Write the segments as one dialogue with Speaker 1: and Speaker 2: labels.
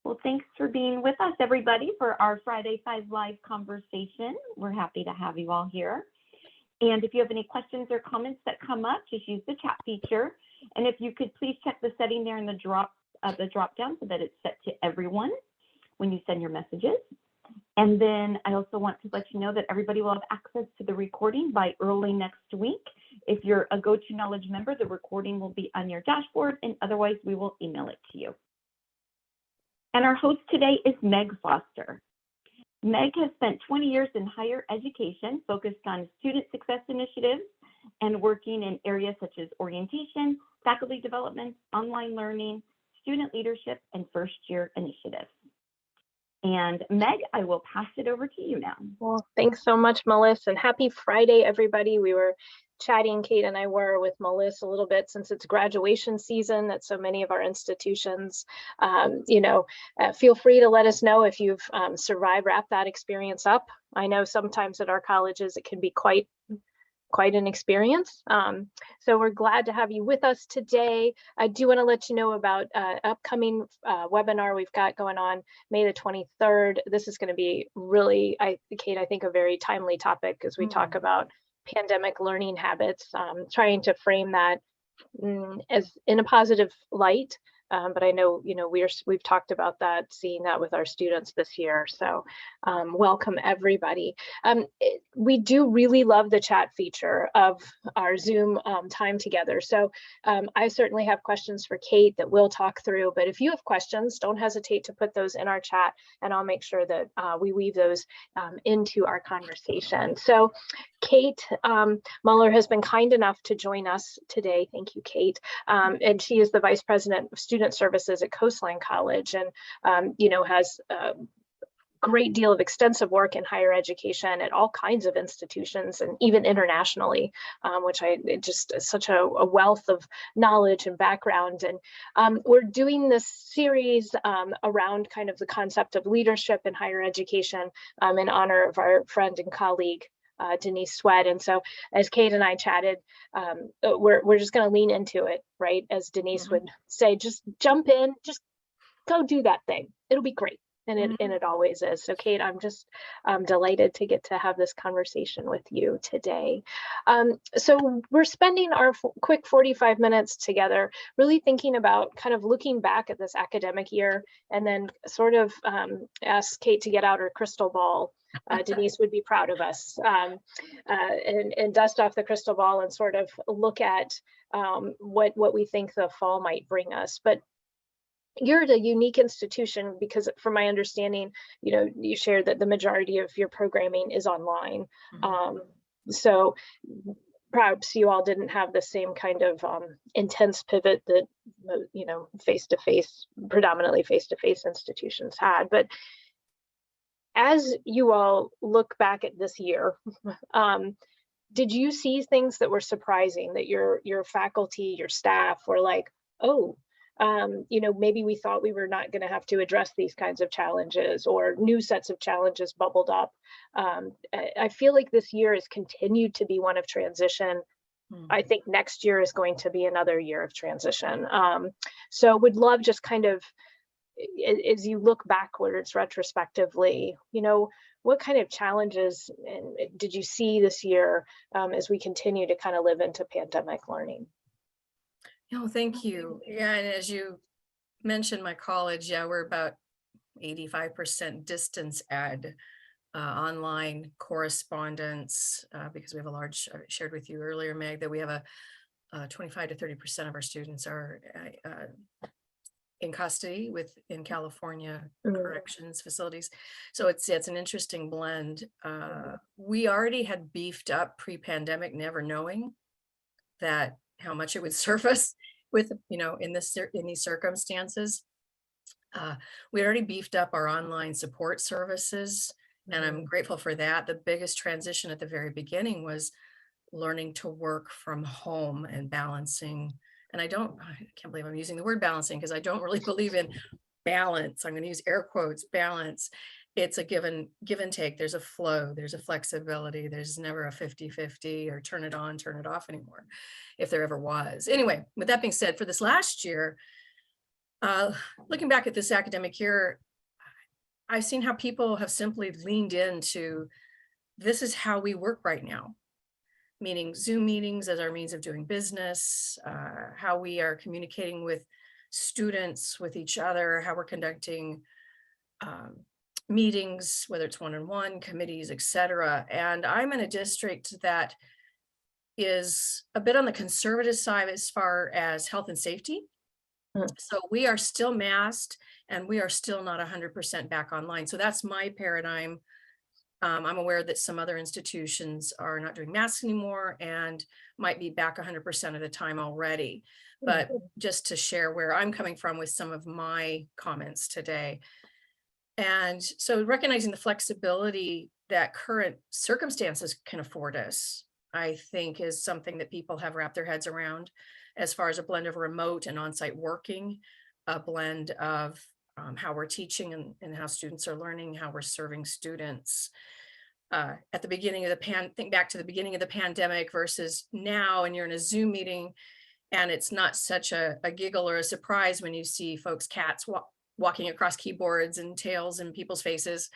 Speaker 1: Well, thanks for being with us, everybody, for our Friday 5 Live conversation. We're happy to have you all here. And if you have any questions or comments that come up, just use the chat feature. And if you could please check the setting there in the drop down so that it's set to everyone when you send your messages. And then I also want to let you know that everybody will have access to the recording by early next week. If you're a GoToKnowledge member, the recording will be on your dashboard, and otherwise we will email it to you. And our host today is Meg Foster. Meg has spent 20 years in higher education, focused on student success initiatives and working in areas such as orientation, faculty development, online learning, student leadership, and first-year initiatives. And Meg, I will pass it over to you now.
Speaker 2: Well, thanks so much, Melissa, and happy Friday, everybody. We were chatting, Kate and I were, with Melissa a little bit since it's graduation season at so many of our institutions. Feel free to let us know if you've survived, wrap that experience up. I know sometimes at our colleges it can be quite an experience. So we're glad to have you with us today. I do want to let you know about upcoming webinar we've got going on May the 23rd. This is going to be really, Kate, I think a very timely topic as we talk about pandemic learning habits, trying to frame that as in a positive light. But I know, we've talked about that, seeing that with our students this year. So welcome everybody. We do really love the chat feature of our Zoom time together. So I certainly have questions for Kate that we'll talk through, but if you have questions, don't hesitate to put those in our chat, and I'll make sure that we weave those into our conversation. So Kate Mueller has been kind enough to join us today. Thank you, Kate. And she is the Vice President of Student Services at Coastline College, and has a great deal of extensive work in higher education at all kinds of institutions and even internationally, which just such a wealth of knowledge and background. And we're doing this series around kind of the concept of leadership in higher education in honor of our friend and colleague, Denise Sweat. And so as Kate and I chatted, we're just going to lean into it, right? As Denise would say, just jump in, just go do that thing. It'll be great. And it always is. So Kate, I'm just delighted to get to have this conversation with you today. So we're spending our quick 45 minutes together, really thinking about kind of looking back at this academic year, and then sort of ask Kate to get out her crystal ball. Denise would be proud of us, and dust off the crystal ball and sort of look at what we think the fall might bring us. But you're at a unique institution because, from my understanding, you shared that the majority of your programming is online. So perhaps you all didn't have the same kind of intense pivot that, predominantly face-to-face institutions had. But as you all look back at this year, did you see things that were surprising, that your faculty, your staff were like, oh, maybe we thought we were not going to have to address these kinds of challenges, or new sets of challenges bubbled up? I feel like this year has continued to be one of transition. I think next year is going to be another year of transition. So would love just kind of, as you look backwards retrospectively, what kind of challenges did you see this year as we continue to kind of live into pandemic learning?
Speaker 3: Thank you. Yeah, and as you mentioned, my college, we're about 85% distance ed, online correspondence, because we have a large, I shared with you earlier, Meg, that we have a 25 to 30% of our students are in custody in California corrections facilities. So it's an interesting blend. We already had beefed up pre-pandemic, never knowing that how much it would surface with, in these circumstances. We already beefed up our online support services, and I'm grateful for that. The biggest transition at the very beginning was learning to work from home and balancing. And I can't believe I'm using the word balancing, because I don't really believe in balance. I'm going to use air quotes, balance. It's a give and take. There's a flow, there's a flexibility. There's never a 50-50 or turn it on, turn it off anymore, if there ever was. Anyway, with that being said, for this last year, Looking back at this academic year, I've seen how people have simply leaned into, this is how we work right now, meaning Zoom meetings as our means of doing business, how we are communicating with students, with each other, how we're conducting meetings, whether it's one-on-one, committees, etc. And I'm in a district that is a bit on the conservative side as far as health and safety. So we are still masked and we are still not 100% back online. So that's my paradigm. I'm aware that some other institutions are not doing masks anymore and might be back 100% of the time already. But just to share where I'm coming from with some of my comments today. And so recognizing the flexibility that current circumstances can afford us, I think is something that people have wrapped their heads around, as far as a blend of remote and on-site working, a blend of how we're teaching and how students are learning, how we're serving students. At the beginning of the think back to the beginning of the pandemic versus now, and you're in a Zoom meeting, and it's not such a giggle or a surprise when you see folks' cats walking across keyboards and tails in people's faces,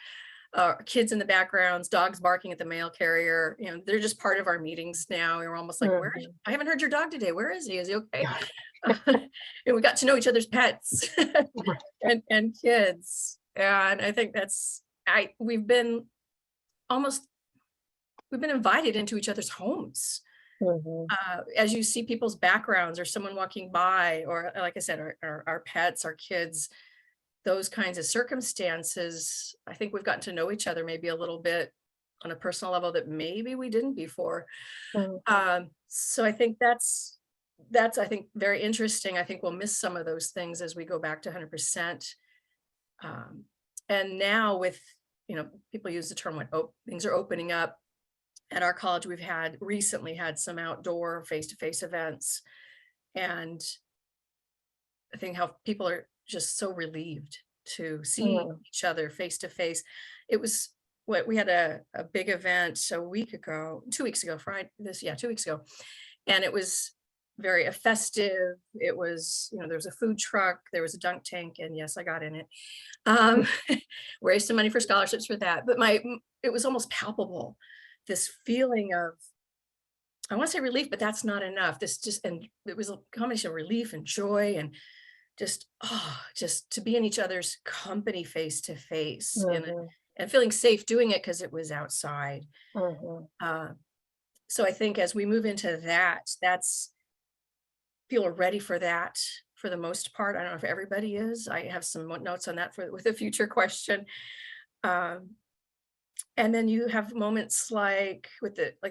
Speaker 3: kids in the backgrounds, dogs barking at the mail carrier. You know, they're just part of our meetings now. We're almost like, where? I haven't heard your dog today. Where is he? Is he okay? And we got to know each other's pets and kids. And I think we've been invited into each other's homes. As you see people's backgrounds or someone walking by, or like I said, our pets, our kids, those kinds of circumstances, I think we've gotten to know each other maybe a little bit on a personal level that maybe we didn't before. So I think that's I think very interesting. I think we'll miss some of those things as we go back to 100%. And now with, people use the term when things are opening up. At our college, we've recently had some outdoor face-to-face events, and I think how people are just so relieved to see each other face-to-face. It was we had a big event 2 weeks ago, Friday, 2 weeks ago, and it was very festive. It was, there was a food truck, there was a dunk tank, and yes, I got in it. Raised some money for scholarships for that, but it was almost palpable, this feeling of, I want to say relief, but that's not enough. And it was a combination of relief and joy and just to be in each other's company face to face and feeling safe doing it because it was outside. So I think as we move into people are ready for that for the most part. I don't know if everybody is. I have some notes on that with a future question. And then you have moments like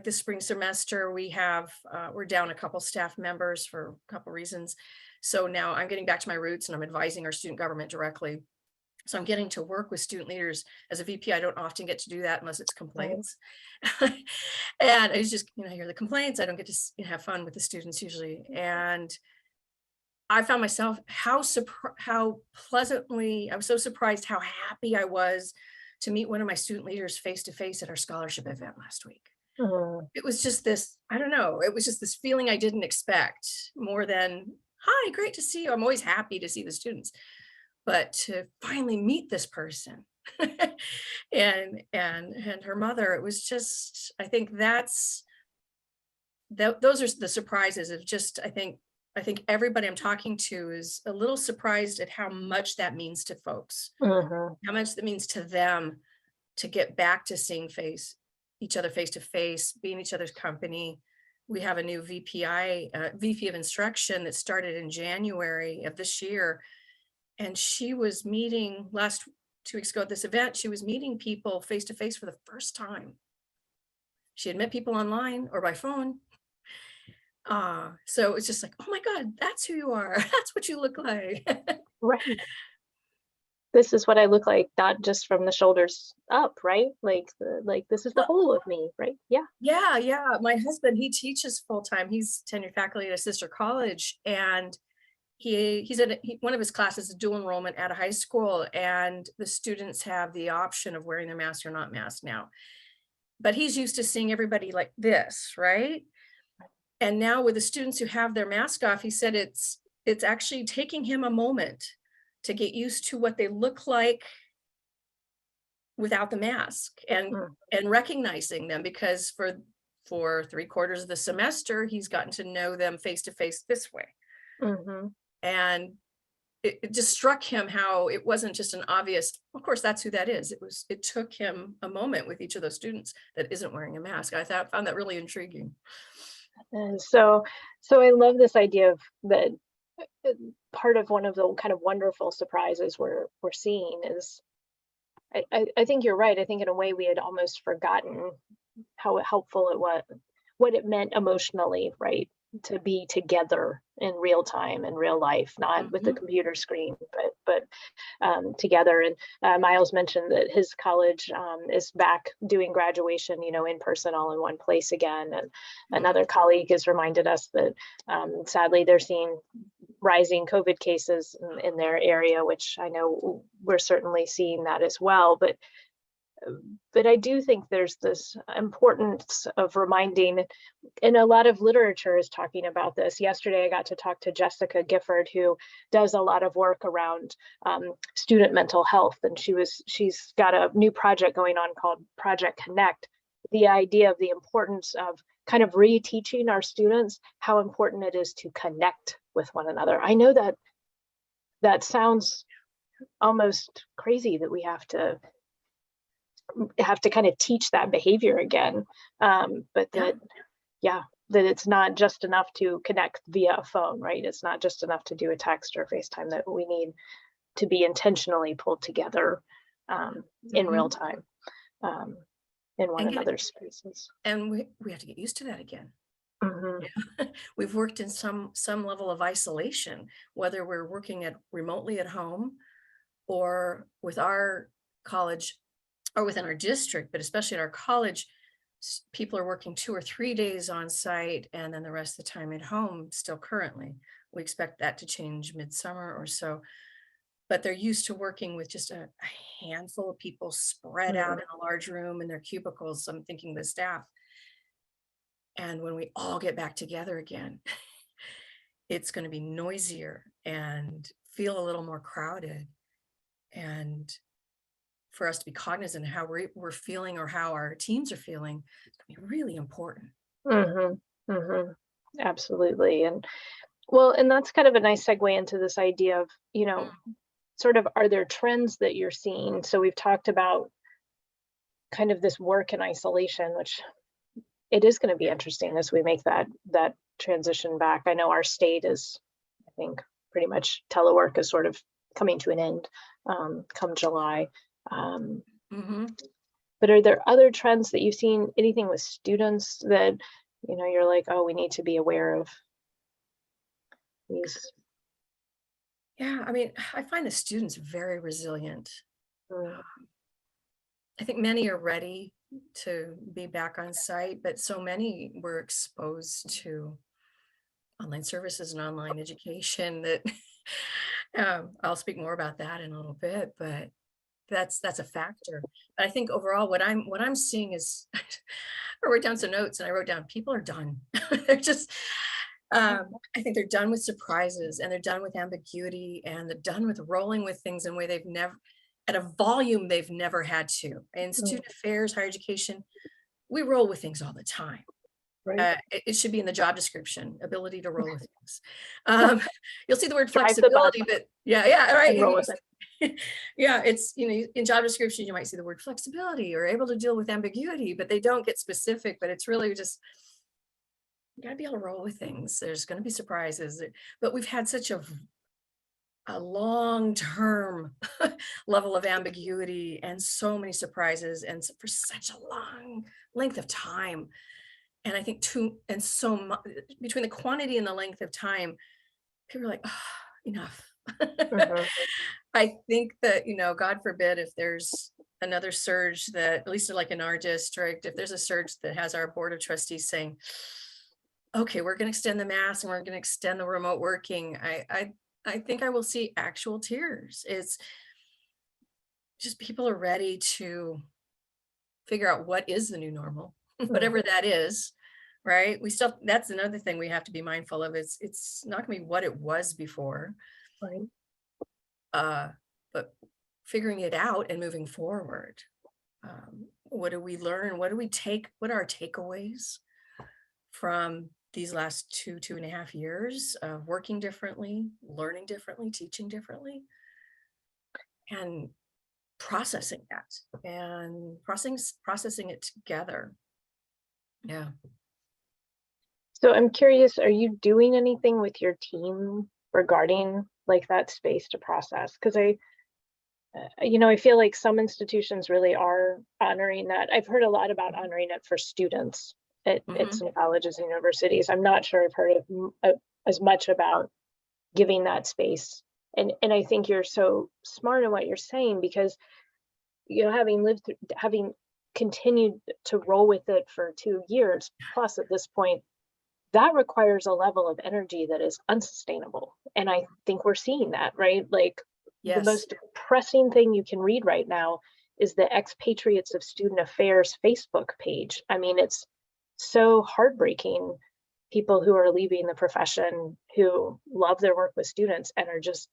Speaker 3: this spring semester, we're down a couple staff members for a couple reasons. So now I'm getting back to my roots and I'm advising our student government directly. So I'm getting to work with student leaders. As a VP, I don't often get to do that unless it's complaints. And I just, hear the complaints. I don't get to have fun with the students usually. And I found myself I was so surprised how happy I was to meet one of my student leaders face to face at our scholarship event last week. It was just this, I don't know, it was just this feeling I didn't expect, more than, hi, great to see you. I'm always happy to see the students, but to finally meet this person and her mother, it was just, I think those are the surprises of just, I think everybody I'm talking to is a little surprised at how much that means to folks, how much that means to them to get back to seeing each other face to face, being each other's company. We have a new VP of instruction that started in January of this year. And she was meeting 2 weeks ago at this event, she was meeting people face to face for the first time. She had met people online or by phone. So it's just like, oh my God, that's who you are. That's what you look like.
Speaker 2: Right. This is what I look like, not just from the shoulders up, right? Like this is the whole of me, right? Yeah.
Speaker 3: Yeah. My husband, he teaches full-time. He's tenured faculty at a sister college, and he's at one of his classes is dual enrollment at a high school, and the students have the option of wearing their mask or not mask now. But he's used to seeing everybody like this, right? And now with the students who have their mask off, he said it's actually taking him a moment to get used to what they look like without the mask, and recognizing them, because for 3/4 of the semester, he's gotten to know them face to face this way. And it just struck him how it wasn't just an obvious, of course, that's who that is. It took him a moment with each of those students that isn't wearing a mask. Found that really intriguing.
Speaker 2: And so I love this idea of that. Part of one of the kind of wonderful surprises we're seeing is, I think you're right. I think in a way we had almost forgotten how helpful it was, what it meant emotionally, right? To be together in real time, in real life, not with the computer screen, but together. And Miles mentioned that his college is back doing graduation, in person, all in one place again. And another colleague has reminded us that sadly they're seeing rising COVID cases in their area, which I know we're certainly seeing that as well. But I do think there's this importance of reminding, and a lot of literature is talking about this. Yesterday, I got to talk to Jessica Gifford, who does a lot of work around student mental health, and she's got a new project going on called Project Connect. The idea of the importance of kind of reteaching our students how important it is to connect with one another. I know that sounds almost crazy that we have to kind of teach that behavior again, but that it's not just enough to connect via a phone, right? It's not just enough to do a text or FaceTime, that we need to be intentionally pulled together in real time in one another's spaces.
Speaker 3: And we have to get used to that again. We've worked in some level of isolation, whether we're working remotely at home or with our college or within our district, but especially at our college, people are working 2 or 3 days on site and then the rest of the time at home still currently. We expect that to change midsummer or so, but they're used to working with just a handful of people spread out in a large room in their cubicles. I'm thinking the staff. And when we all get back together again, it's going to be noisier and feel a little more crowded. And for us to be cognizant of how we're feeling or how our teams are feeling, it's going to be really important.
Speaker 2: Absolutely. And that's kind of a nice segue into this idea of, sort of, are there trends that you're seeing? So we've talked about kind of this work in isolation, which it is going to be interesting as we make that transition back. I know our state is, I think, pretty much telework is sort of coming to an end come July. But are there other trends that you've seen, anything with students that, you're like, oh, we need to be aware of these?
Speaker 3: Yeah, I mean, I find the students very resilient. I think many are ready to be back on site, but so many were exposed to online services and online education that I'll speak more about that in a little bit, but that's a factor. But I think overall what I'm seeing is I wrote down some notes and I wrote down people are done. They're just I think they're done with surprises, and they're done with ambiguity, and they're done with rolling with things in a way they've never, at a volume they've never had to. In student affairs, higher education, we roll with things all the time.
Speaker 2: Right.
Speaker 3: It should be in the job description, ability to roll with things. You'll see the word flexibility, but right.
Speaker 2: Roll with it.
Speaker 3: Yeah, it's, in job description, you might see the word flexibility or able to deal with ambiguity, but they don't get specific, but it's really just, you gotta be able to roll with things. There's going to be surprises, but we've had such a long-term level of ambiguity and so many surprises, and for such a long length of time. And I think between the quantity and the length of time, people are like, oh, enough. I think that, God forbid if there's another surge that, at least like in our district, if there's a surge that has our board of trustees saying, okay, we're going to extend the mask and we're going to extend the remote working, I think I will see actual tears. It's just people are ready to figure out what is the new normal, whatever that is, right? That's another thing we have to be mindful of. It's not going to be what it was before.
Speaker 2: Right.
Speaker 3: but figuring it out and moving forward. What do we learn? What are our takeaways from these last 2.5 years of working differently, learning differently, teaching differently, and processing that and processing it together. Yeah.
Speaker 2: So I'm curious, are you doing anything with your team regarding like that space to process? Because I feel like some institutions really are honoring that. I've heard a lot about honoring it for students at some colleges and universities. I'm not sure I've heard as much about giving that space. And I think you're so smart in what you're saying, because having continued to roll with it for 2 years plus at this point, that requires a level of energy that is unsustainable. And I think we're seeing that, right? Like,
Speaker 3: yes.
Speaker 2: The most pressing thing you can read right now is the Expatriates of Student Affairs Facebook page. I mean, it's so heartbreaking. People who are leaving the profession, who love their work with students and are just,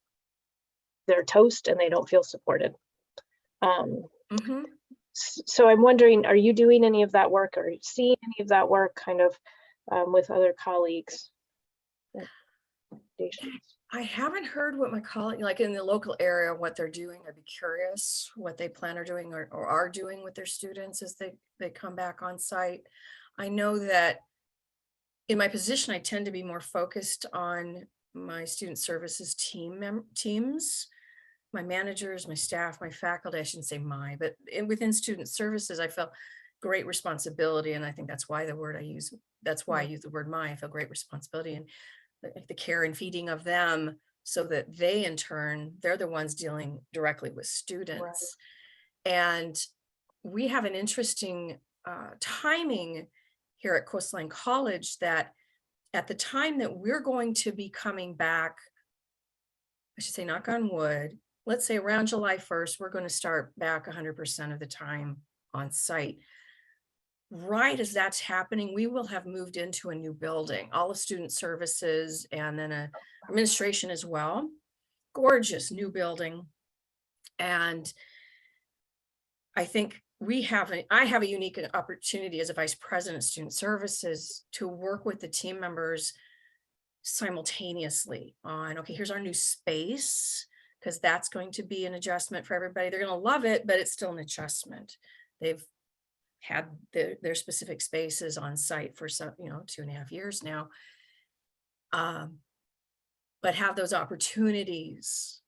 Speaker 2: they're toast and they don't feel supported. So I'm wondering, are you doing any of that work, or seeing any of that work kind of with other colleagues?
Speaker 3: I haven't heard what my colleague, like in the local area, what they're doing. I'd be curious what they plan on doing or are doing with their students as they come back on site. I know that in my position, I tend to be more focused on my student services teams, my managers, my staff, my faculty. I shouldn't say but within student services, I felt great responsibility. And I think that's why I use the word I feel great responsibility and the care and feeding of them, so that they in turn, they're the ones dealing directly with students. Right. And we have an interesting timing here at Coastline College, that at the time that we're going to be coming back, I should say, knock on wood, let's say around July 1st, we're going to start back 100% of the time on site. Right as that's happening, we will have moved into a new building, all of student services, and then a administration as well. Gorgeous new building. And I think I have a unique opportunity as a vice president of student services to work with the team members simultaneously on, okay, here's our new space, because that's going to be an adjustment for everybody. They're going to love it, but it's still an adjustment. They've had their specific spaces on site for some, 2.5 years now, but have those opportunities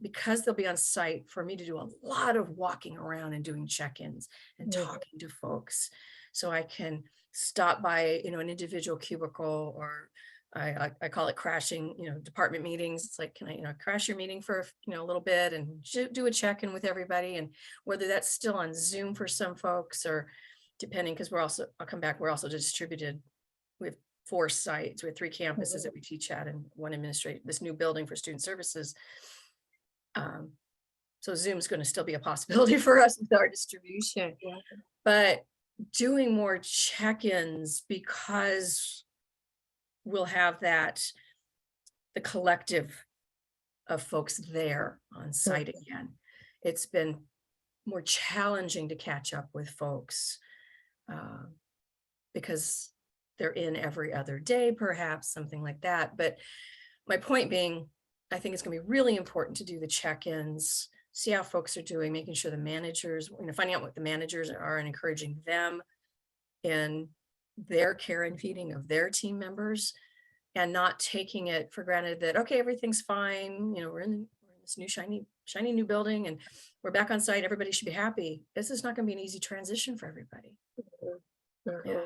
Speaker 3: because they'll be on site, for me to do a lot of walking around and doing check-ins and talking to folks, so I can stop by, an individual cubicle, or I call it crashing, department meetings. It's like, can I, crash your meeting for, a little bit and do a check-in with everybody, and whether that's still on Zoom for some folks, or depending, because I'll come back, we're also distributed. We have 4 sites, we have 3 campuses that we teach at, and 1 administrate this new building for student services. So Zoom is going to still be a possibility for us with our distribution, but doing more check-ins, because we'll have the collective of folks there on site again. It's been more challenging to catch up with folks because they're in every other day, perhaps, something like that. But my point being, I think it's going to be really important to do the check-ins, see how folks are doing, making sure the managers, finding out what the managers are and encouraging them in their care and feeding of their team members, and not taking it for granted that, okay, everything's fine. We're in this new shiny new building and we're back on site. Everybody should be happy. This is not going to be an easy transition for everybody.
Speaker 2: Yeah.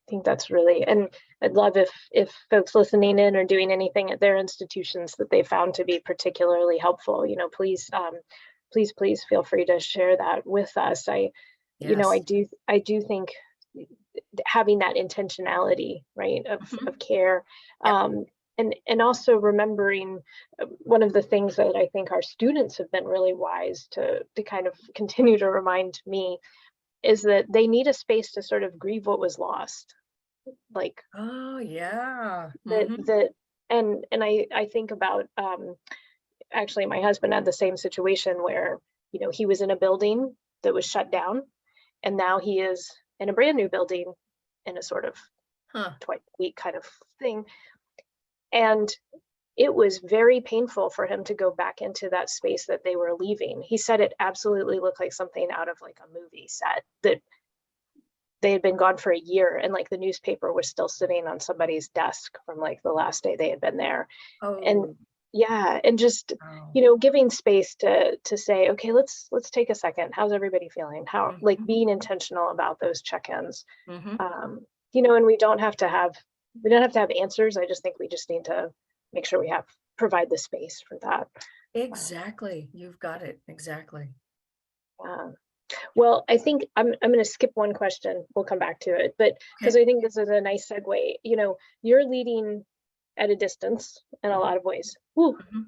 Speaker 2: I think that's really, and I'd love if folks listening in are doing anything at their institutions that they found to be particularly helpful, please feel free to share that with us. I do think having that intentionality, right, of care, and also remembering one of the things that I think our students have been really wise to kind of continue to remind me is that they need a space to sort of grieve what was lost. Like,
Speaker 3: oh yeah.
Speaker 2: And I think about actually my husband had the same situation where, you know, he was in a building that was shut down, and now he is in a brand new building in a sort of twice a week kind of thing. And it was very painful for him to go back into that space that they were leaving. He said it absolutely looked like something out of like a movie set, that they had been gone for a year and like the newspaper was still sitting on somebody's desk from like the last day they had been there. And
Speaker 3: Oh,
Speaker 2: yeah, and just,
Speaker 3: wow.
Speaker 2: you know, giving space to say, okay, let's take a second. How's everybody feeling? How, like,
Speaker 3: Mhm.
Speaker 2: being intentional about those check-ins.
Speaker 3: Mhm.
Speaker 2: You know, and we don't have to have answers. I just think we just need to make sure we provide the space for that.
Speaker 3: Exactly. You've got it. Exactly.
Speaker 2: Um, well, I think I'm going to skip one question. We'll come back to it, but because
Speaker 3: Okay.
Speaker 2: I think this is a nice segue. You know, you're leading at a distance in a lot of ways. Whew,
Speaker 3: Mhm.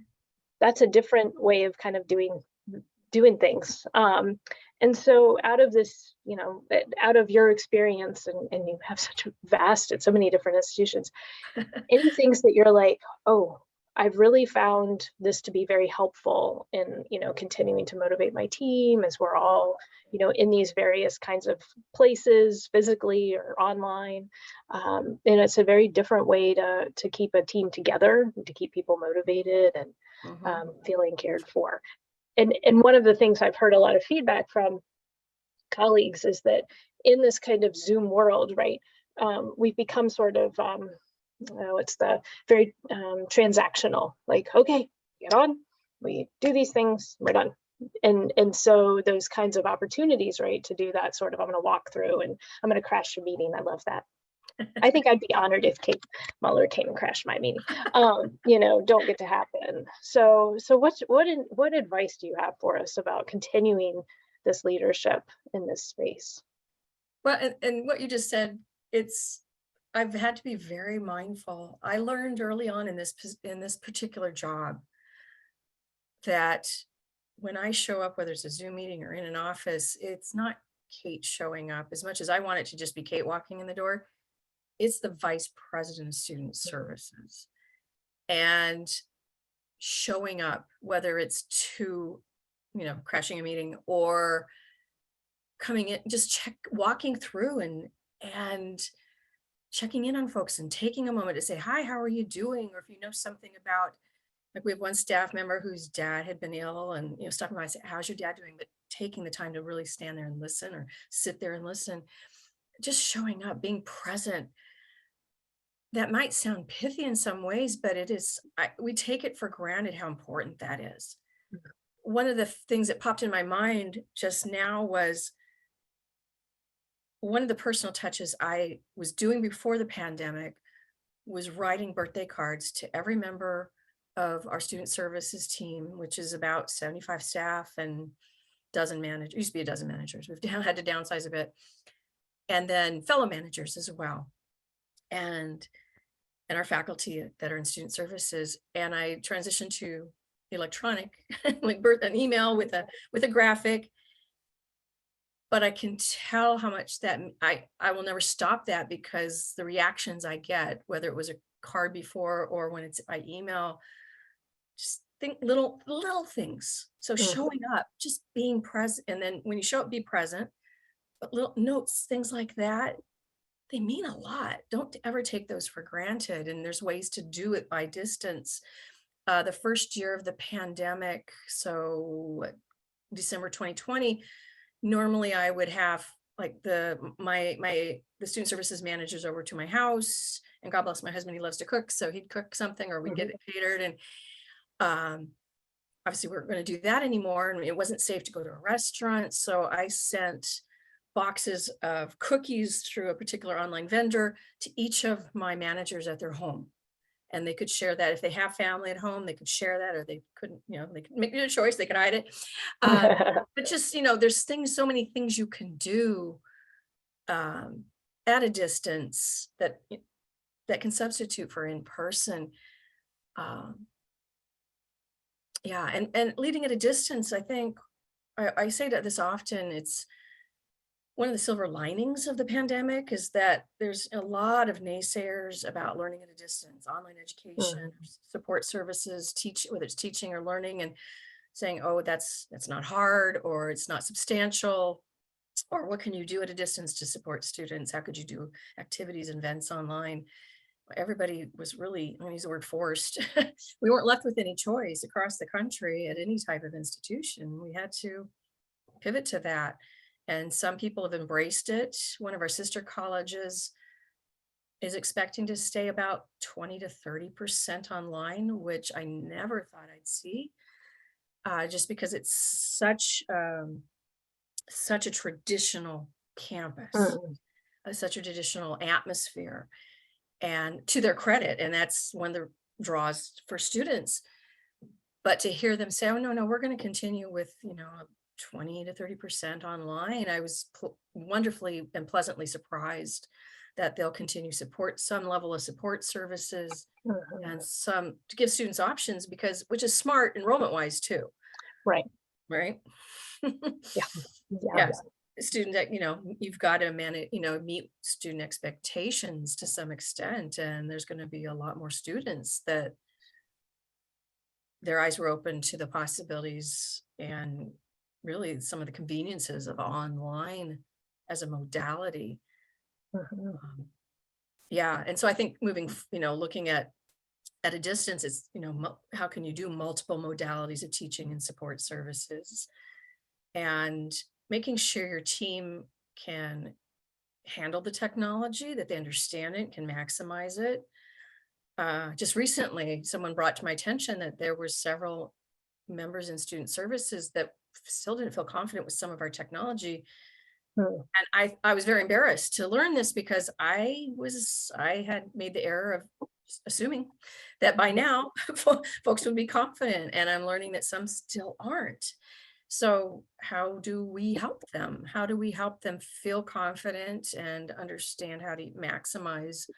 Speaker 2: that's a different way of kind of doing things. And so out of this, you know, out of your experience, and you have such a vast at so many different institutions, any things that you're like, oh, I've really found this to be very helpful in, you know, continuing to motivate my team as we're all, you know, in these various kinds of places, physically or online. And it's a very different way to keep a team together, to keep people motivated and
Speaker 3: Mhm.
Speaker 2: feeling cared for. And one of the things I've heard a lot of feedback from colleagues is that in this kind of Zoom world, right, we've become sort of it's the very transactional, like, okay, get on, we do these things, we're done. And so those kinds of opportunities, right, to do that sort of, I'm going to walk through and I'm going to crash your meeting. I love that. I think I'd be honored if Kate Mueller came and crashed my meeting. You know, don't get to happen. So what advice do you have for us about continuing this leadership in this space?
Speaker 3: Well, and what you just said, I've had to be very mindful. I learned early on in this particular job that when I show up, whether it's a Zoom meeting or in an office, it's not Kate showing up as much as I want it to just be Kate walking in the door. It's the vice president of student services and showing up, whether it's to, you know, crashing a meeting or coming in, just walking through and checking in on folks and taking a moment to say, hi, how are you doing? Or if you know something about, like, we have one staff member whose dad had been ill, and, you know, stopping by and say, how's your dad doing? But taking the time to really stand there and listen, or sit there and listen, just showing up, being present. That might sound pithy in some ways, but it is, we take it for granted how important that is. One of the things that popped in my mind just now was one of the personal touches I was doing before the pandemic was writing birthday cards to every member of our student services team, which is about 75 staff and dozen managers. Used to be a dozen managers. We've had to downsize a bit, and then fellow managers as well, and our faculty that are in student services. And I transitioned to electronic, like an email with a graphic. But I can tell how much that I will never stop that, because the reactions I get, whether it was a card before or when it's by email, just think little things. So
Speaker 2: Mhm.
Speaker 3: showing up, just being present, and then when you show up, be present. But little notes, things like that, they mean a lot. Don't ever take those for granted. And there's ways to do it by distance. The first year of the pandemic, so December 2020, normally I would have like the student services managers over to my house, and God bless my husband, he loves to cook, so he'd cook something or we'd get it catered. And um obviously we weren't going to do that anymore, and it wasn't safe to go to a restaurant, so I sent boxes of cookies through a particular online vendor to each of my managers at their home, and they could share that. If they have family at home, they could share that, or they couldn't, you know, they could make a choice, they could hide it. But just, you know, there's so many things you can do um, at a distance that can substitute for in person. Um, yeah, and leading at a distance, I think I say that this often. It's one of the silver linings of the pandemic is that there's a lot of naysayers about learning at a distance, online education, support services, whether it's teaching or learning, and saying, oh, that's not hard, or it's not substantial, or what can you do at a distance to support students? How could you do activities and events online? Everybody was really, I'm going to use the word forced. We weren't left with any choice across the country at any type of institution. We had to pivot to that. And some people have embraced it. One of our sister colleges is expecting to stay about 20 to 30% online, which I never thought I'd see, just because it's such a traditional campus, such a traditional atmosphere, and to their credit. And that's one of the draws for students. But to hear them say, oh, no, we're going to continue with, 20 to 30% online. I was wonderfully and pleasantly surprised that they'll continue some level of support services and some to give students options, which is smart enrollment wise too.
Speaker 2: Right.
Speaker 3: Yeah. Student that, you've got to manage, meet student expectations to some extent. And there's going to be a lot more students that their eyes were open to the possibilities and really some of the conveniences of online as a modality. And so I think looking at a distance, it's, how can you do multiple modalities of teaching and support services, and making sure your team can handle the technology, that they understand it, can maximize it. Just recently, someone brought to my attention that there were several members in student services that still didn't feel confident with some of our technology. And I was very embarrassed to learn this, because I had made the error of assuming that by now folks would be confident, and I'm learning that some still aren't. So how do we help them? How do we help them feel confident and understand how to maximize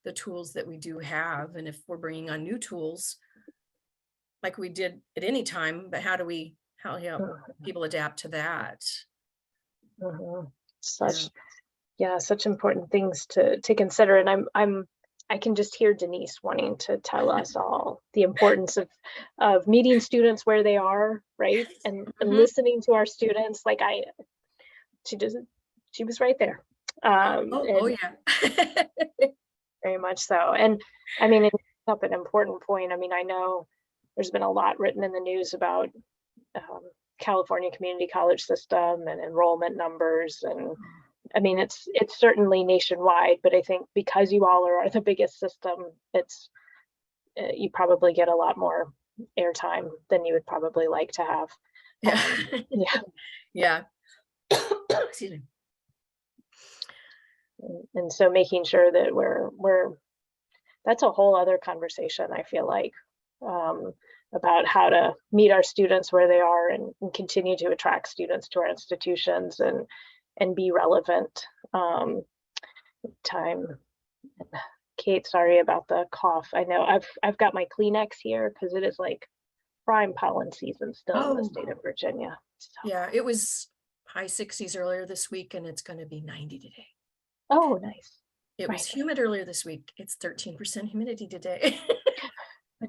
Speaker 3: the tools that we do have? And if we're bringing on new tools, like we did at any time, but how help people adapt to that?
Speaker 2: Such important things to consider. And I can just hear Denise wanting to tell us all the importance of meeting students where they are, right? And listening to our students. Like she was right there. Very much so. And I mean, it's up an important point. I mean, I know there's been a lot written in the news about California community college system and enrollment numbers. And I mean, it's certainly nationwide, but I think because you all are the biggest system, it's you probably get a lot more airtime than you would probably like to have.
Speaker 3: Yeah. Excuse me.
Speaker 2: And so making sure that we're that's a whole other conversation, I feel like, about how to meet our students where they are and continue to attract students to our institutions and be relevant. Kate, sorry about the cough. I know I've got my Kleenex here because it is like prime pollen season still in the state of Virginia. So.
Speaker 3: Yeah, it was high 60s earlier this week, and it's going to be 90 today.
Speaker 2: Oh, nice.
Speaker 3: It was humid earlier this week. It's 13% humidity today.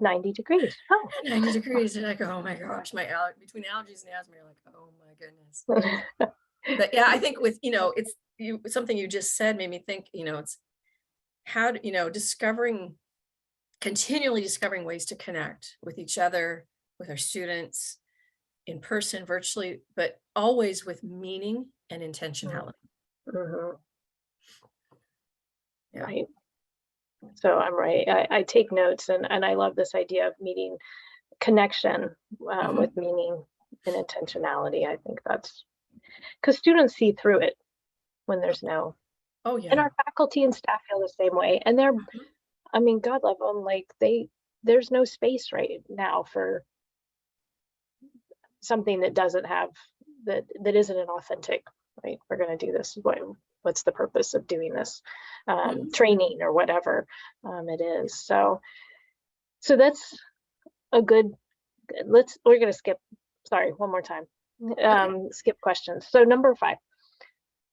Speaker 2: 90 degrees. Oh,
Speaker 3: 90 degrees. And I go, oh my gosh, between allergies and asthma, you're like, oh my goodness. But yeah, I think with, something you just said made me think, it's how to, continually discovering ways to connect with each other, with our students, in person, virtually, but always with meaning and intentionality.
Speaker 2: Yeah. Right. So I'm right. I take notes, and I love this idea of meeting connection with meaning and intentionality. I think that's because students see through it when there's no.
Speaker 3: Oh yeah.
Speaker 2: And our faculty and staff feel the same way. And they're, I mean, God love them. Like there's no space right now for something that doesn't have that isn't an authentic. Right. We're going to do this. What's the purpose of doing this training or whatever it is. So that's a good, we're going to skip, sorry, one more time, skip questions. So number 5,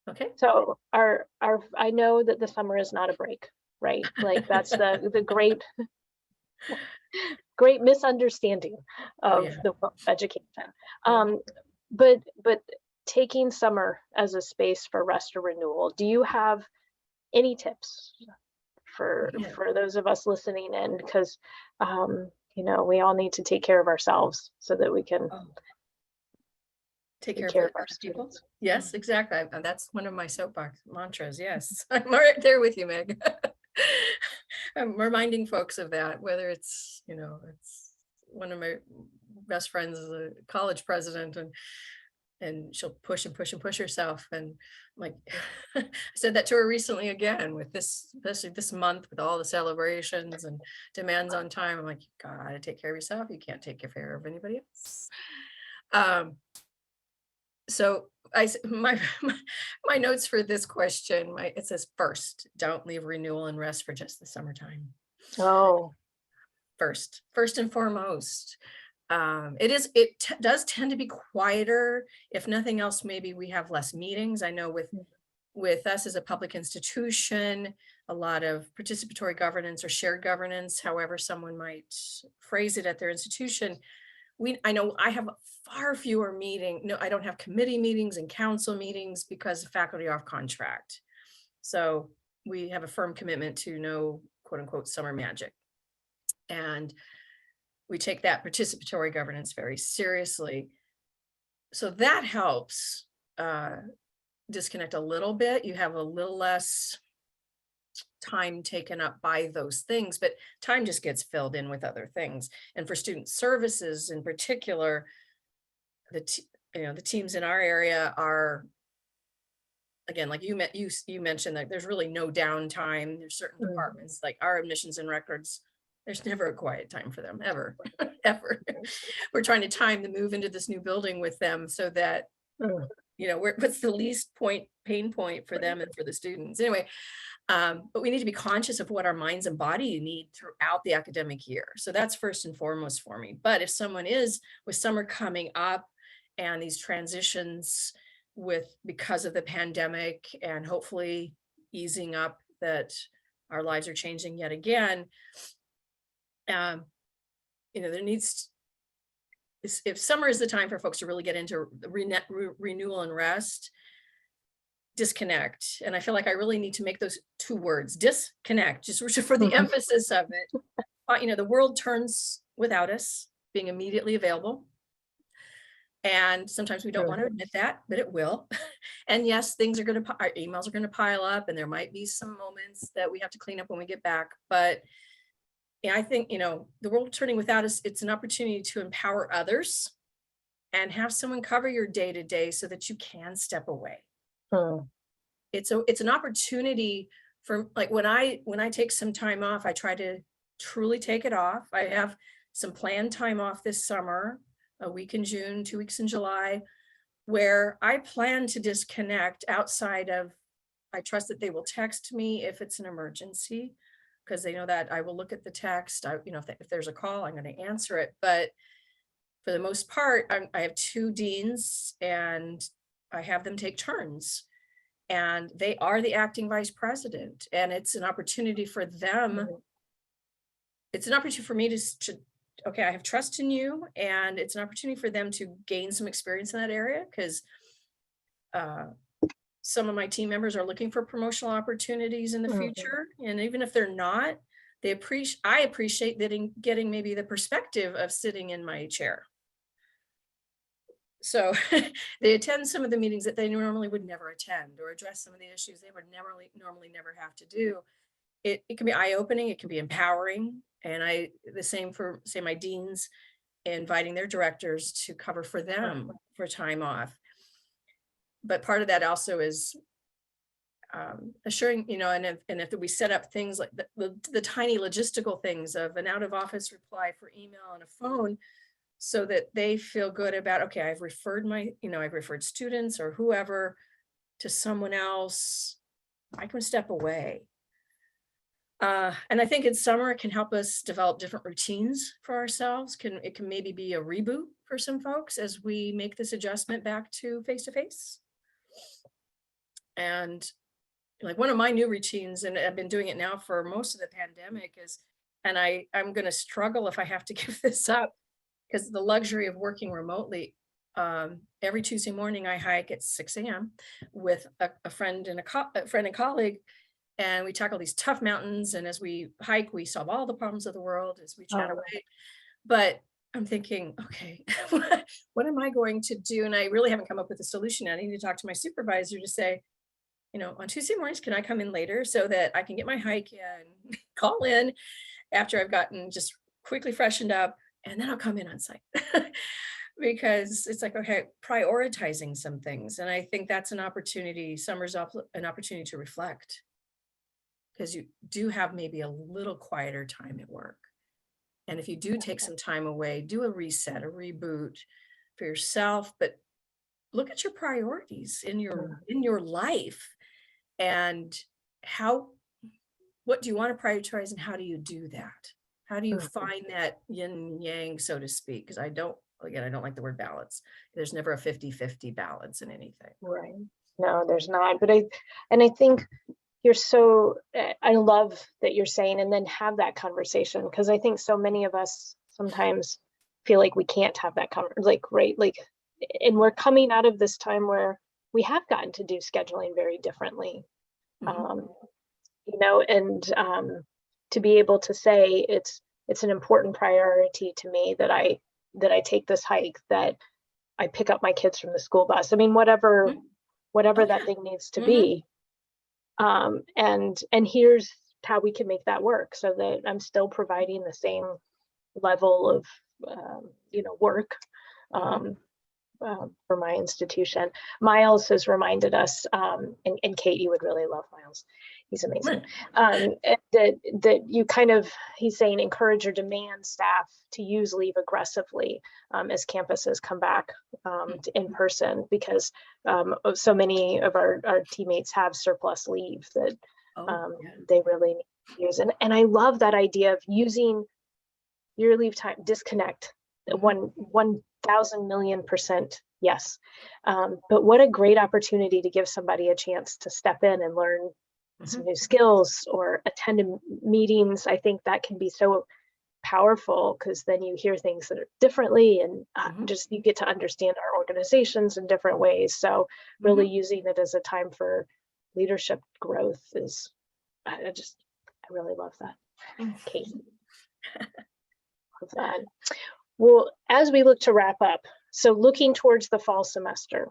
Speaker 3: Okay.
Speaker 2: So I know that the summer is not a break, right? Like that's the great misunderstanding
Speaker 3: Oh,
Speaker 2: of
Speaker 3: yeah.
Speaker 2: the education.
Speaker 3: Yeah.
Speaker 2: But taking summer as a space for rest or renewal, do you have any tips
Speaker 3: Yeah.
Speaker 2: for those of us listening in? Because we all need to take care of ourselves so that we can
Speaker 3: Oh, take care
Speaker 2: take
Speaker 3: of
Speaker 2: care of our
Speaker 3: other people.
Speaker 2: students.
Speaker 3: Yes, exactly. That's one of my soapbox mantras. Yes, I'm right there with you, Meg. I'm reminding folks of that, whether it's, it's one of my best friends is a college president, and she'll push and push and push herself. And like, I said that to her recently again with this, especially this month with all the celebrations and demands on time. I'm like, you gotta take care of yourself. You can't take care of anybody else. So my notes for this question, it says first, don't leave renewal and rest for just the summertime.
Speaker 2: Oh,
Speaker 3: First and foremost. It does tend to be quieter. If nothing else, maybe we have less meetings. I know with us as a public institution, a lot of participatory governance or shared governance, however someone might phrase it at their institution. I know I have far fewer I don't have committee meetings and council meetings because the faculty are off contract. So we have a firm commitment to no quote unquote summer magic. And we take that participatory governance very seriously. So that helps disconnect a little bit. You have a little less time taken up by those things, but time just gets filled in with other things. And for student services in particular, the teams in our area are, again, like you mentioned, that there's really no downtime. There's certain departments like our admissions and records. There's never a quiet time for them, ever, ever. We're trying to time the move into this new building with them so that, what's the least pain point for them and for the students. Anyway, but we need to be conscious of what our minds and body need throughout the academic year. So that's first and foremost for me. But if someone is with summer coming up and these transitions because of the pandemic and hopefully easing up, that our lives are changing yet again, there needs, if summer is the time for folks to really get into renewal and rest, disconnect. And I feel like I really need to make those two words, disconnect, just for the emphasis of it. The world turns without us being immediately available. And sometimes we don't want to admit that, but it will. And yes, our emails are going to pile up, and there might be some moments that we have to clean up when we get back. But I think, the world turning without us, it's an opportunity to empower others and have someone cover your day to day so that you can step away. It's an opportunity for, like, when I take some time off, I try to truly take it off. I have some planned time off this summer, a week in June, 2 weeks in July, where I plan to disconnect outside of, I trust that they will text me if it's an emergency, because they know that I will look at the text. If there's a call, I'm going to answer it. But for the most part, I have 2 deans and I have them take turns. And they are the acting vice president. And it's an opportunity for them. It's an opportunity for me to okay, I have trust in you. And it's an opportunity for them to gain some experience in that area, because some of my team members are looking for promotional opportunities in the future. And even if they're not, I appreciate getting maybe the perspective of sitting in my chair. So they attend some of the meetings that they normally would never attend, or address some of the issues they would normally never have to do. It can be eye-opening, it can be empowering. And the same for, say, my deans, inviting their directors to cover for them for time off. But part of that also is assuring, and if we set up things like the tiny logistical things of an out-of-office reply for email and a phone, so that they feel good about, okay, I've referred students or whoever to someone else, I can step away. And I think in summer, it can help us develop different routines for ourselves. It can maybe be a reboot for some folks as we make this adjustment back to face-to-face. And like one of my new routines, and I've been doing it now for most of the pandemic, is, and I'm going to struggle if I have to give this up, because the luxury of working remotely. Every Tuesday morning I hike at 6 a.m. with a friend and a friend and colleague, and we tackle these tough mountains. And as we hike, we solve all the problems of the world as we chat away. But I'm thinking, okay, what am I going to do? And I really haven't come up with a solution. I need to talk to my supervisor to say, on Tuesday mornings, can I come in later so that I can get my hike in, call in after I've gotten just quickly freshened up, and then I'll come in on site. Because it's like, okay, prioritizing some things. And I think that's an opportunity, summer's an opportunity to reflect, because you do have maybe a little quieter time at work. And if you do take some time away, do a reset, a reboot for yourself, but look at your priorities in your life, and what do you want to prioritize, and how do you do that? How do you find that yin yang, so to speak? Because I don't like the word balance. There's never a 50-50 balance in anything.
Speaker 2: Right. No, there's not. But I think I love that you're saying, and then have that conversation, because I think so many of us sometimes feel like we can't have that conversation, and we're coming out of this time where we have gotten to do scheduling very differently. And to be able to say it's an important priority to me that I take this hike, that I pick up my kids from the school bus. I mean, whatever that thing needs to be. And here's how we can make that work so that I'm still providing the same level of, work for my institution. Miles has reminded us, and Kate, you would really love Miles. He's amazing. That you he's saying, encourage or demand staff to use leave aggressively as campuses come back in person, because so many of our teammates have surplus leave that they really need to use. And I love that idea of using your leave time, disconnect. 1,000,000,000% yes. But what a great opportunity to give somebody a chance to step in and learn some new skills or attend meetings. I think that can be so powerful, because then you hear things that are differently, and just you get to understand our organizations in different ways. So really using it as a time for leadership growth is, I really love that. Kate. Love that. Well, as we look to wrap up, so looking towards the fall semester,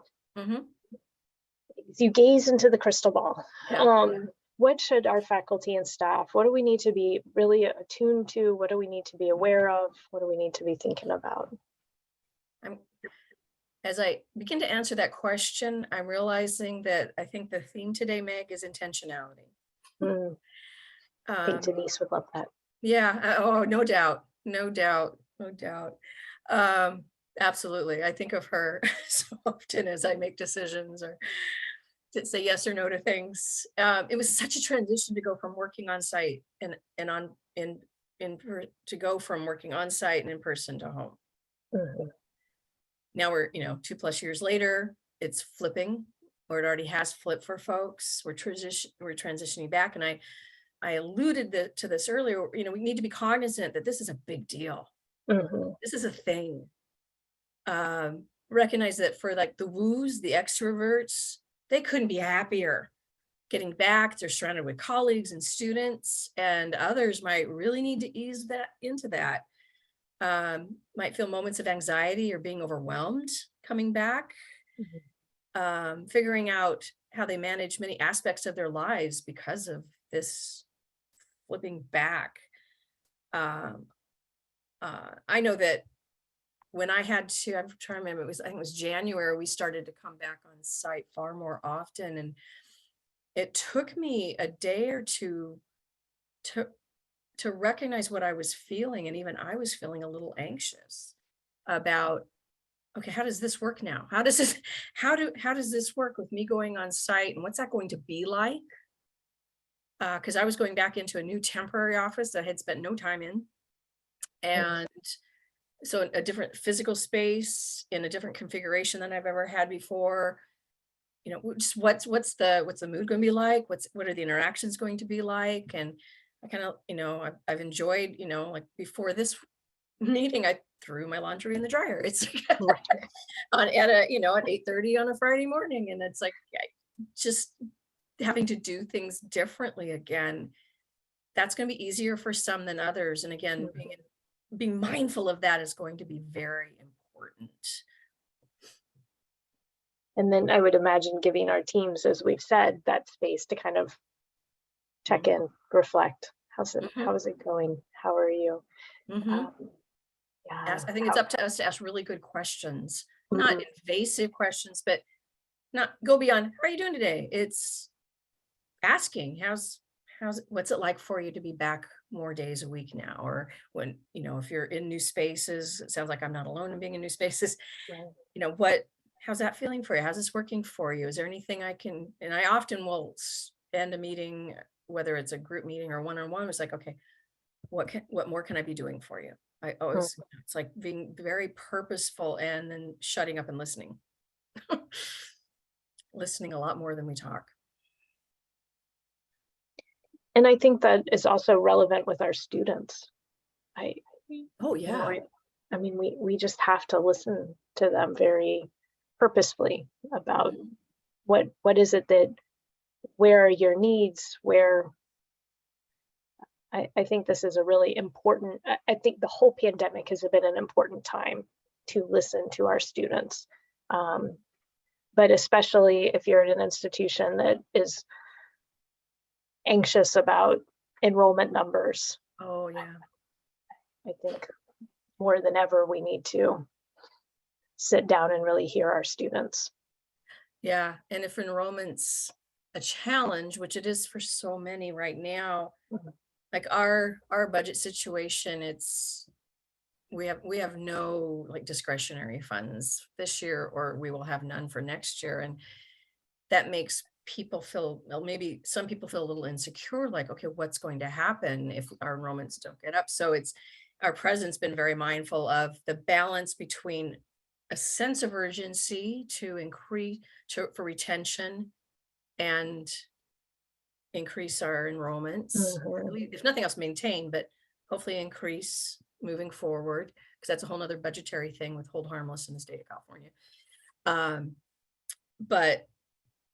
Speaker 2: you gaze into the crystal ball. What should our faculty and staff, what do we need to be really attuned to? What do we need to be aware of? What do we need to be thinking about?
Speaker 3: As I begin to answer that question, I'm realizing that I think the theme today, Meg, is intentionality.
Speaker 2: I think Denise would love that.
Speaker 3: Yeah. Oh, no doubt. Absolutely. I think of her so often as I make decisions or to say yes or no to things. It was such a transition to go from working on site to go from working on site and in person to home. Now we're 2+ years later, it's flipping, or it already has flipped for folks. We're transitioning back, and I alluded to this earlier. We need to be cognizant that this is a big deal. This is a thing. Recognize that for like the woos, the extroverts, they couldn't be happier getting back. They're surrounded with colleagues and students, and others might really need to ease into that. Might feel moments of anxiety or being overwhelmed coming back. Figuring out how they manage many aspects of their lives because of this flipping back. I know that when I had to, I'm trying to remember, I think it was January, we started to come back on site far more often. And it took me a day or two to recognize what I was feeling. And even I was feeling a little anxious about, okay, how does this work now? How does this work with me going on site, and what's that going to be like? Because I was going back into a new temporary office that I had spent no time in. And so a different physical space in a different configuration than I've ever had before. you know, just what's the mood going to be like? What are the interactions going to be like? And I kind of, you know, I've enjoyed, you know, like before this meeting, I threw my laundry in the dryer. It's
Speaker 2: Right.
Speaker 3: at 8:30 on a Friday morning, and it's like just having to do things differently again. That's going to be easier for some than others, and again, being mindful of that is going to be very important.
Speaker 2: And then I would imagine giving our teams, as we've said, that space to kind of check in, reflect. How is it going? How are you? Yeah.
Speaker 3: I think it's up to us to ask really good questions, not invasive questions, but not go beyond, how are you doing today? It's asking, what's it like for you to be back more days a week now? Or when, you know, if you're in new spaces, it sounds like I'm not alone in being in new spaces.
Speaker 2: Right.
Speaker 3: You know, how's that feeling for you? How's this working for you? Is there anything and I often will end a meeting, whether it's a group meeting or one-on-one, it's like, okay, what more can I be doing for you? I always, it's like being very purposeful and then shutting up and listening. Listening a lot more than we talk.
Speaker 2: And I think that is also relevant with our students.
Speaker 3: Oh yeah.
Speaker 2: I mean, we just have to listen to them very purposefully about what is it that, where are your needs, where I think this is a really important, I think the whole pandemic has been an important time to listen to our students. But especially if you're at an institution that is anxious about enrollment numbers.
Speaker 3: Oh yeah.
Speaker 2: I think more than ever, we need to sit down and really hear our students.
Speaker 3: Yeah, and if enrollment's a challenge, which it is for so many right now, like our budget situation, we have no like discretionary funds this year, or we will have none for next year, and that makes people feel, well, maybe some people feel a little insecure, like, okay, what's going to happen if our enrollments don't get up? So our president's been very mindful of the balance between a sense of urgency to increase for retention and increase our enrollments, if nothing else maintain, but hopefully increase moving forward, because that's a whole nother budgetary thing with hold harmless in the state of California. But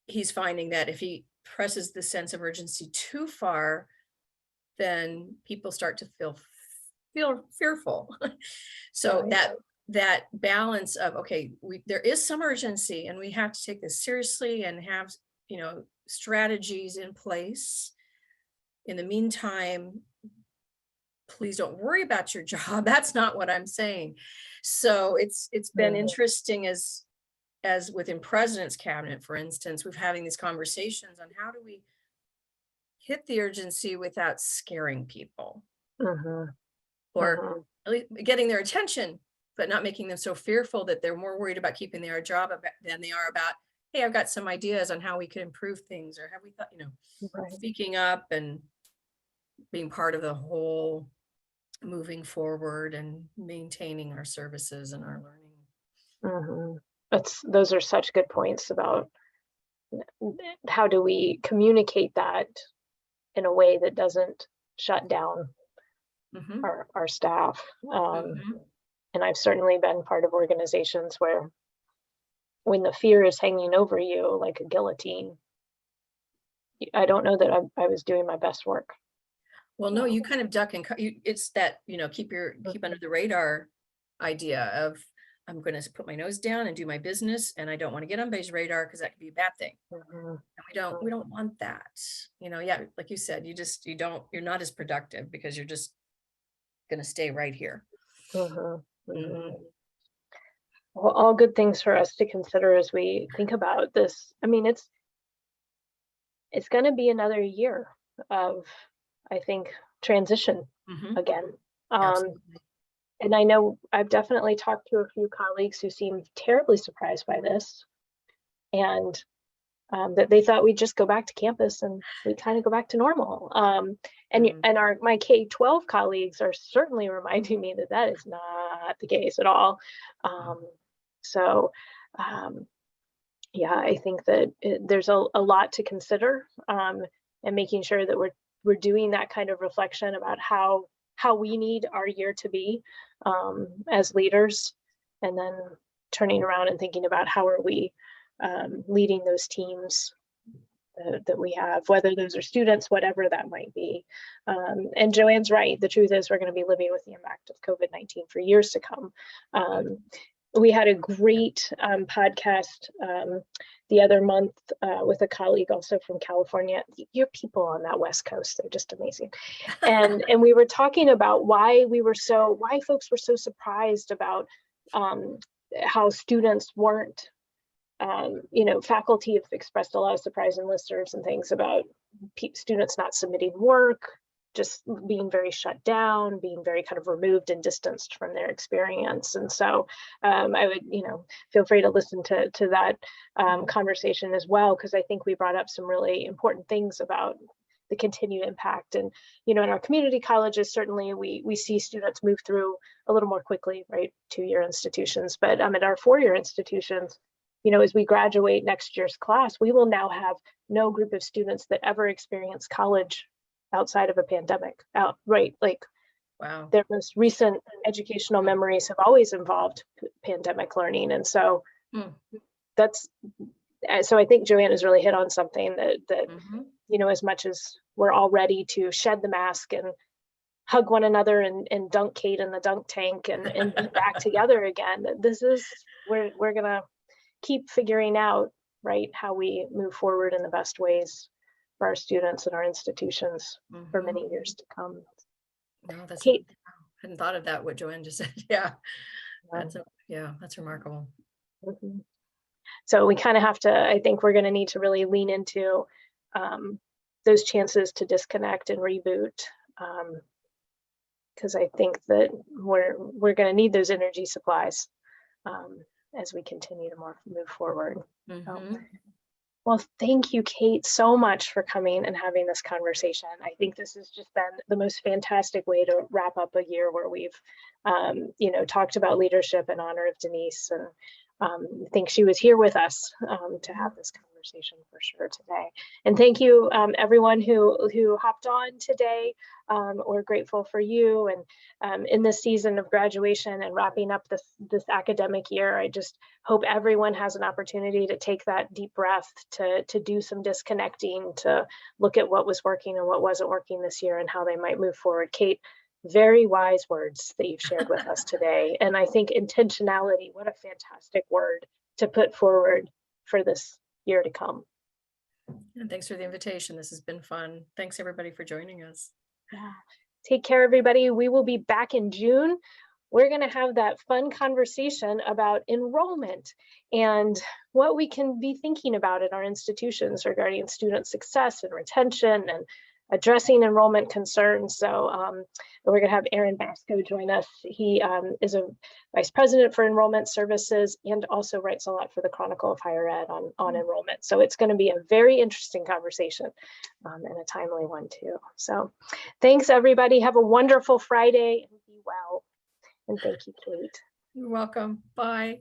Speaker 3: he's finding that if he presses the sense of urgency too far, then people start to feel fearful. So that balance of, okay, there is some urgency and we have to take this seriously and have, you know, strategies in place. In the meantime, please don't worry about your job. That's not what I'm saying. So it's been interesting as within President's Cabinet, for instance, we're having these conversations on how do we hit the urgency without scaring people, or at least getting their attention, but not making them so fearful that they're more worried about keeping their job than they are about, hey, I've got some ideas on how we could improve things, or have we thought, you know, speaking up and being part of the whole moving forward and maintaining our services and our learning.
Speaker 2: Those are such good points about how do we communicate that in a way that doesn't shut down our staff. And I've certainly been part of organizations where when the fear is hanging over you like a guillotine, I don't know that I was doing my best work.
Speaker 3: Well, no, you kind of duck and it's that, you know, keep under the radar idea of, I'm going to put my nose down and do my business, and I don't want to get on anybody's radar because that could be a bad thing. And we don't want that. You know, yeah, like you said, you're not as productive because you're just going to stay right here.
Speaker 2: Well, all good things for us to consider as we think about this. I mean, it's going to be another year of, I think, transition again. And I know I've definitely talked to a few colleagues who seemed terribly surprised by this, and that they thought we'd just go back to campus and we kind of go back to normal. And my K-12 colleagues are certainly reminding me that is not the case at all. yeah, I think that there's a lot to consider, and making sure that we're doing that kind of reflection about how we need our year to be, as leaders, and then turning around and thinking about how are we leading those teams that we have, whether those are students, whatever that might be. And Joanne's right. The truth is we're going to be living with the impact of COVID-19 for years to come. We had a great podcast the other month with a colleague also from California. Your people on that West Coast, they're just amazing. And we were talking about why folks were so surprised about how students weren't, faculty have expressed a lot of surprise in listservs and things about students not submitting work, just being very shut down, being very kind of removed and distanced from their experience. And so I would, feel free to listen to that conversation as well, because I think we brought up some really important things about the continued impact. And, in our community colleges, certainly we see students move through a little more quickly, right? 2-year institutions, but at our 4-year institutions, as we graduate next year's class, we will now have no group of students that ever experienced college outside of a pandemic, right? Like,
Speaker 3: wow,
Speaker 2: their most recent educational memories have always involved pandemic learning. And so so I think Joanne has really hit on something that as much as we're all ready to shed the mask and hug one another and dunk Kate in the dunk tank and be back together again, we're gonna keep figuring out, right, how we move forward in the best ways for our students and our institutions for many years to come.
Speaker 3: No, that's
Speaker 2: Kate,
Speaker 3: I hadn't thought of that, what Joanne just said. That's remarkable.
Speaker 2: So we kind of have to, I think we're going to need to really lean into those chances to disconnect and reboot, because I think that we're going to need those energy supplies as we continue to move forward. Well, thank you, Kate, so much for coming and having this conversation. I think this has just been the most fantastic way to wrap up a year where we've, talked about leadership in honor of Denise. And I think she was here with us to have this conversation for sure today. And thank you, everyone who hopped on today. We're grateful for you. And in this season of graduation and wrapping up this academic year, I just hope everyone has an opportunity to take that deep breath, to do some disconnecting, to look at what was working and what wasn't working this year and how they might move forward. Kate, very wise words that you've shared with us today. And I think intentionality, what a fantastic word to put forward for this year to come.
Speaker 3: And thanks for the invitation. This has been fun. Thanks everybody for joining us.
Speaker 2: Yeah. Take care, everybody. We will be back in June. We're going to have that fun conversation about enrollment and what we can be thinking about in our institutions regarding student success and retention and addressing enrollment concerns. So we're going to have Aaron Basco join us. He is a vice president for enrollment services and also writes a lot for the Chronicle of Higher Ed on enrollment. So it's going to be a very interesting conversation and a timely one too. So thanks, everybody. Have a wonderful Friday and be well. And thank you, Kate.
Speaker 3: You're welcome. Bye.